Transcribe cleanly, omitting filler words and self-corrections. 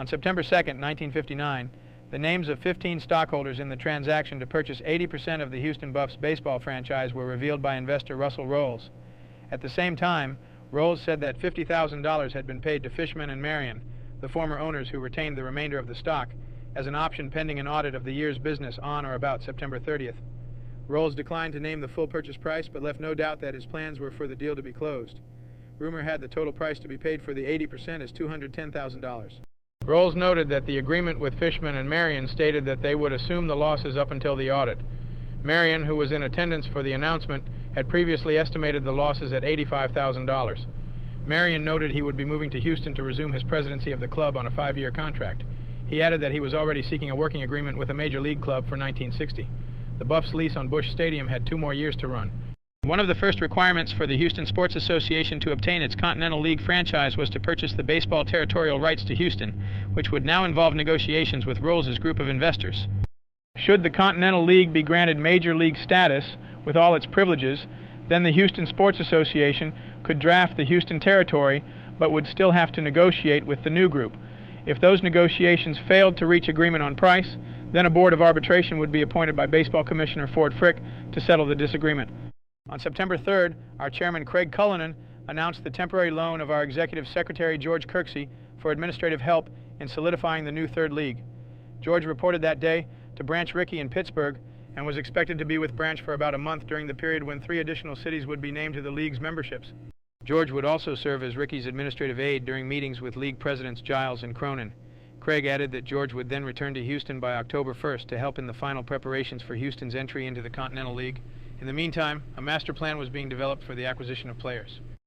On September 2nd, 1959, the names of 15 stockholders in the transaction to purchase 80% of the Houston Buffs baseball franchise were revealed by investor Russell Rowles. At the same time, Rowles said that $50,000 had been paid to Fishman and Marion, the former owners who retained the remainder of the stock, as an option pending an audit of the year's business on or about September 30th. Rowles declined to name the full purchase price, but left no doubt that his plans were for the deal to be closed. Rumor had the total price to be paid for the 80% as $210,000. Rowles noted that the agreement with Fishman and Marion stated that they would assume the losses up until the audit. Marion, who was in attendance for the announcement, had previously estimated the losses at $85,000. Marion noted he would be moving to Houston to resume his presidency of the club on a 5-year contract. He added that he was already seeking a working agreement with a major league club for 1960. The Buffs' lease on Busch Stadium had 2 more years to run. One of the first requirements for the Houston Sports Association to obtain its Continental League franchise was to purchase the baseball territorial rights to Houston, which would now involve negotiations with Rowles' group of investors. Should the Continental League be granted major league status with all its privileges, then the Houston Sports Association could draft the Houston territory, but would still have to negotiate with the new group. If those negotiations failed to reach agreement on price, then a board of arbitration would be appointed by Baseball Commissioner Ford Frick to settle the disagreement. On September 3rd, our chairman Craig Cullinan announced the temporary loan of our executive secretary George Kirksey for administrative help in solidifying the new third league. George reported that day to Branch Rickey in Pittsburgh and was expected to be with Branch for about a month during the period when 3 additional cities would be named to the league's memberships. George would also serve as Rickey's administrative aide during meetings with league presidents Giles and Cronin. Craig added that George would then return to Houston by October 1st to help in the final preparations for Houston's entry into the Continental League. In the meantime, a master plan was being developed for the acquisition of players.